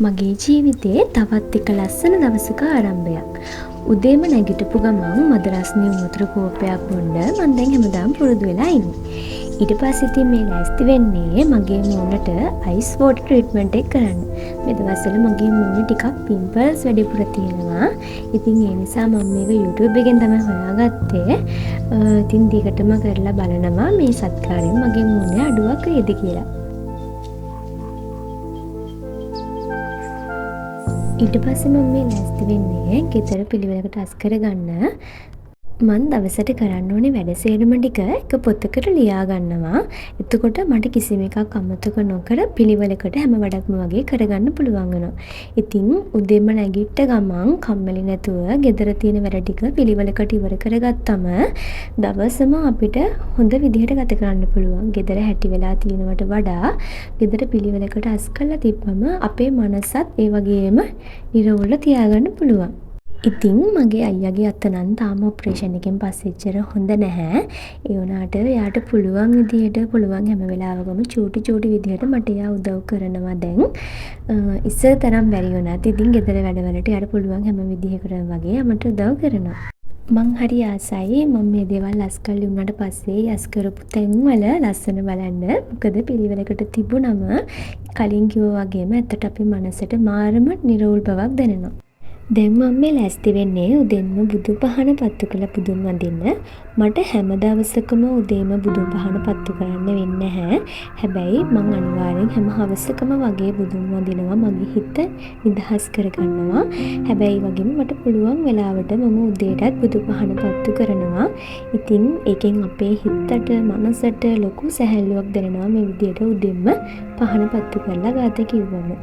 මගේ ජීවිතේ තවත් එක ලස්සන දවසක ආරම්භයක්. උදේම නැගිටපු ගමන් මද රස්නේ වතුර කෝප්පයක් බොන්න මම දැන් හැමදාම පුරුදු වෙලා ඉන්නේ. ඊට පස්සේ ඉතින් මේ ලෑස්ති වෙන්නේ මගේ මූණට අයිස් වෝටර් ට්‍රීට්මන්ට් එක කරන්න. මේ දවස්වල මගේ මූණේ ටිකක් පිම්පල්ස් වැඩිපුර තියෙනවා. ඉතින් ඒ නිසා මම මේක YouTube එකෙන් තමයි හොයාගත්තේ. ඉතින් දිගටම කරලා බලනවා මේ සත්කාරයෙන් මගේ මූණේ අඩුවක් වේද කියලා. ඊට පස්සේ මම මේ ලෑස්ති වෙන්නේ ගෙදර පිළිවෙලකට අස් කරගන්න. මම දවසට කරන්න ඕනේ වැඩ සේරම ටික එක පොතකට ලියා ගන්නවා. එතකොට මට කිසිම එකක් අමතක නොකර පිළිවෙලකට හැම වැඩක්ම වගේ කරගන්න පුළුවන් වෙනවා. ඉතින් උදේම නැගිට ගමන් කම්මැලි නැතුව ගෙදර තියෙන වැඩ ටික පිළිවෙලකට ඉවර කරගත්තම දවසම අපිට හොඳ විදිහට ගත කරන්න පුළුවන්. ගෙදර හැටි වෙලා තියෙනවට වඩා ගෙදර පිළිවෙලකට අස් කරලා තිබ්බම අපේ මනසත් ඒ වගේම නිරවුල්ව තියාගන්න පුළුවන්. ඉතින් මගේ අයියාගේ අත නම් තාම ඔපරේෂන් එකෙන් පස්සේ ඉච්චර හොඳ නැහැ. ඒ වුණාට එයාට පුළුවන් විදිහට පුළුවන් හැම වෙලාවකම චූටි විදිහට මට එයා උදව් කරනවා දැන්. ඉස්සර තරම් බැරි වුණාත් ඉතින් ගෙදර වැඩවලට එයාට පුළුවන් හැම විදිහකටම වගේ මට උදව් කරනවා. මං හරි ආසයි මම මේ දේවල් අස් කරලා උනාට පස්සේ අස් කරපු තැන්වල ලස්සන බලන්න. මොකද පිළිවෙලකට තිබුණම කලින් කිව්වා වගේම ඇත්තට අපේ මනසට මාරම නිරවුල් බවක් දැනෙනවා. දැන් මම මේ ලෑස්ති වෙන්නේ උදෙන්ම බුදු පහන පත්තු කරලා බුදුන් වඳින්න. මට හැම දවසකම උදේම බුදුන් පහන පත්තු කරන්න වෙන්නේ නැහැ. හැබැයි මම අනිවාර්යෙන් හැම හවසකම වගේ බුදුන් වඳිනවා. මගේ හිත නිදහස් කරගන්නවා. හැබැයි වගේම මට පුළුවන් වෙලාවට මම උදේටත් බුදු පහන පත්තු කරනවා. ඉතින් ඒකෙන් අපේ හිතට මනසට ලොකු සැහැල්ලුවක් දැනෙනවා මේ විදියට උදෙන්ම පහන පත්තු කරලා ගාත කිව්වම.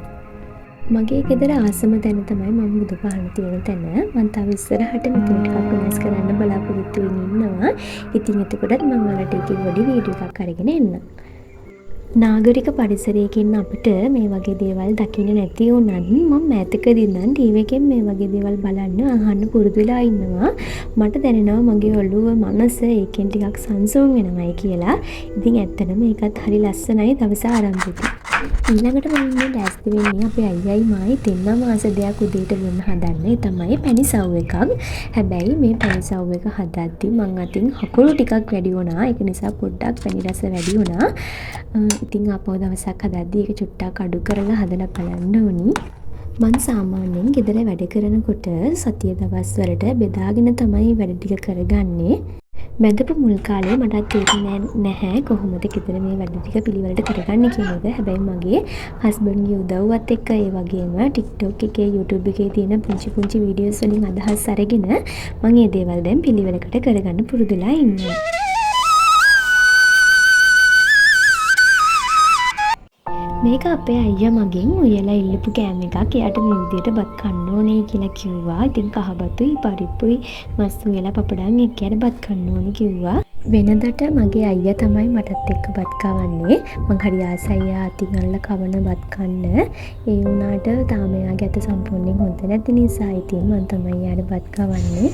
මගේ ගෙදර ආසම තැන තමයි මම බුදු පහන තියෙන තැන. මම තව ඉස්සරහට මෙතන ටිකක් වෙනස් කරන්න බලාපොරොත්තු වෙමින් ඉන්නවා. ඉතින් එතකොටත් මම ඔයාලට ඒකේ පොඩි වීඩියෝ එකක් අරගෙන එන්නම්. නාගරික පරිසරයකින් අපිට මේ වගේ දේවල් දකින්න නැති වුණත් මම මෑතකදී ඉඳන් ටීවී එකෙන් මේ වගේ දේවල් බලන්න අහන්න පුරුදු වෙලා ඉන්නවා. මට දැනෙනවා මගේ ඔළුව මනස ඒකෙන් ටිකක් සංසුන් වෙනවයි කියලා. ඉතින් ඇත්තටම ඒකත් හරි ලස්සනයි දවස ආරම්භෙට. ඊළඟට මම මේ ලෑස්ති වෙන්නේ අපේ අයියයි මායි දෙන්නම ආස දෙයක් උදේට වෙන්න හදන්නේ. ඒ තමයි පැණිසව් එකක්. හැබැයි මේ පැණිසව් එක හදද්දි මං අතින් හකුරු ටිකක් වැඩි වුණා. ඒක නිසා පොඩ්ඩක් පැණි රස වැඩි වුණා. ඉතින් ආපහු දවසක් හදද්දි ඒක චුට්ටක් අඩු කරලා හදලා බලන්න ඕනි. මම සාමාන්‍යයෙන් ගෙදර වැඩ කරනකොට සතිය දවස් වලට බෙදාගෙන තමයි වැඩ ටික කරගන්නේ. මැදපු මුල් කාලේ මටත් තේරුනේ නැහැ කොහොමද ගෙදර මේ වැඩ ටික පිළිවෙලට කරගන්නේ කියන එක. හැබැයි මගේ හස්බන්ඩ්ගේ උදව්වත් එක්ක ඒ වගේම TikTok එකේ YouTube එකේ තියෙන පුංචි වීඩියෝස් වලින් අදහස් අරගෙන මම මේ දේවල් දැන් පිළිවෙලකට කරගන්න පුරුදුලා ඉන්නවා. මේක අපේ අයියා මගෙන් උයලා ඉල්ලපු කෑම එකක්. එයාට මේ විදිහට බත් කන්න ඕනේ කියලා කිව්වා. ඉතින් කහබතුයි පරිප්පුයි මස් උයලා පපඩම් එක්කයට බත් කන්න ඕනේ කිව්වා. වෙනදට මගේ අයියා තමයි මටත් එක්ක බත් කවන්නේ. මං හරි ආසයි අතින් අල්ල කවන බත් කන්න. ඒ වුණාට තාම එයාගේ අත සම්පූර්ණයෙන් හොඳ නැති නිසා ඉතින් මං තමයි එයාට බත් කවන්නේ.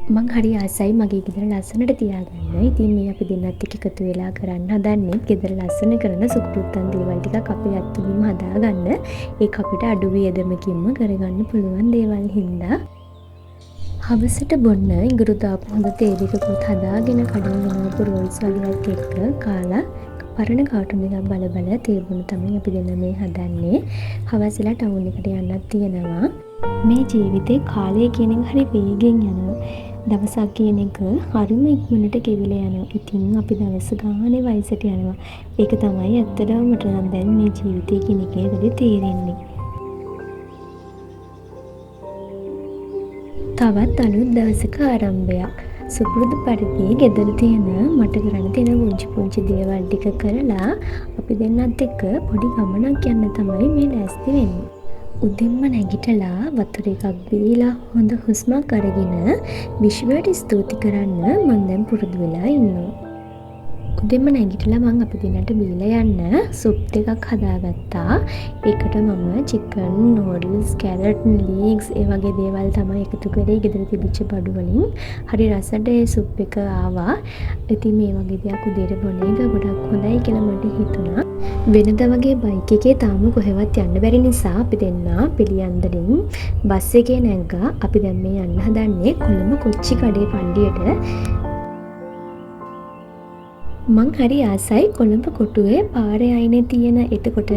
මං හරි ආසයි මගේ ගෙදර ලස්සනට තියාගන්න. ඉතින් මේ අපි දෙන්නත් එක්ක එකතු වෙලා කරන්න හදන්නේ ගෙදර ලස්සන කරන සුකුරුත්තන් දේවල් ටිකක් අපේ අත්තුමින් හදාගන්න. ඒක අපිට අඩු වියදමකින්ම කරගන්න පුළුවන් දේවල් හින්දා. හවසට බොන්න ඉඟුරු දාපු හොඳ තේ දෙකකුත් හදාගෙන කඩින් ගෙනවපු රෝල්ස් වගේක් එක්ක කාලා පරණ කාටුන් එකක් බල තේ බොන තමයි අපි දෙන්න මේ හදන්නේ. හවසලා ටවුන් එකට යන්නත් තියෙනවා. මේ ජීවිතේ කාලය කියන එක හරි වේගෙන් යනවා. දවසක් කියන එක හරිම ඉක්මනට ගෙවිලා යනවා. ඉතින් අපි දවස් ගානේ වයසට යනවා. ඒක තමයි ඇත්තටම මට නම් දැන් මේ ජීවිතය කියන එකේ තේරෙන්නේ. තවත් අලුත් දවසක ආරම්භයක්. සුපුරුදු පරිදි ගෙදර තියෙන මට කරන්න තියෙන පුංචි දේවල් ටික කරලා අපි දෙන්නත් එක්ක පොඩි ගමනක් යන්න තමයි මේ ලෑස්ති වෙන්නේ. උදෙන්ම නැගිටලා වතුර එකක් බීලා හොඳ හුස්මක් අරගෙන විශ්වයට ස්තුති කරන්න මම දැන් පුරුදු වෙලා ඉන්නවා. උදෙන්ම නැගිටලා මං අපි දෙන්නට බීලා යන්න සුප් ටිකක් හදාගත්තා. ඒකට මම චිකන්, නූඩල්ස්, කැරට්, ලීක්ස් ඒ වගේ දේවල් තමයි එකතු කරේ ගෙදර තිබිච්ච බඩු වලින්. හරි රසට ඒ සුප් එක ආවා. ඉතින් මේ වගේ දෙයක් උදේට බොන එක ගොඩක් හොඳයි කියලා මට හිතුණා. වෙනදා වගේ බයික් එකේ තාම කොහෙවත් යන්න බැරි නිසා අපි දෙන්නා පිළියන්දලින් බස් එකේ නැග්ගා. අපි දැන් මේ යන්න හදන්නේ කොළඹ කොච්චි කඩේ පල්ලියට. මං හරි ආසයි කොළඹ කොටුවේ පාරේ අයිනේ තියෙන එතකොට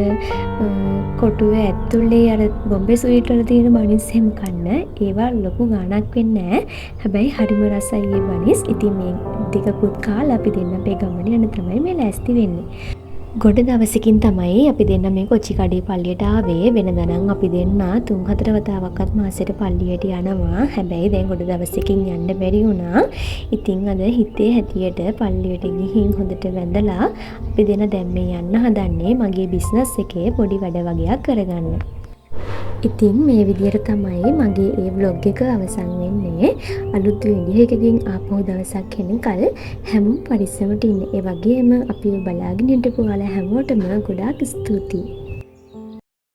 කොටුවේ ඇතුලේ අර බොම්බේ ස්වීට් වල තියෙන බනිස් එහෙම කන්න. ඒවා ලොකු ගාණක් වෙන්නේ නැහැ. හැබැයි හරිම රසයි ඒ බනිස්. ඉතින් මේ ටිකකුත් කාලා අපි දෙන්න අපේ ගමන යන තමයි මේ ලෑස්ති වෙන්නේ. ගොඩ දවසකින් තමයි අපි දෙන්න මේ කොච්චි කඩේ පල්ලියට ආවේ. වෙනදා නම් අපි දෙන්න 3-4 වතාවක්වත් මාසෙට පල්ලියට යනවා. හැබැයි දැන් ගොඩ දවසකින් යන්න බැරි වුණා. ඉතින් අද හිතේ හැටියට පල්ලියට ගිහින් හොඳට වැඳලා අපි දෙන්න දැන් මේ යන්න හදන්නේ මගේ බිස්නස් එකේ පොඩි වැඩ වගේක් කරගන්න. ඉතින් මේ විදිහට තමයි මගේ ඒ vlog එක අවසන් වෙන්නේ. අලුත් වීඩියෝ එකකින් ආපහු දවසක් එනකල් හැමෝම පරිස්සමට ඉන්න. ඒ වගේම අපිව බලාගෙන හිටපු ඔයාලා හැමෝටම ගොඩාක් ස්තුතියි.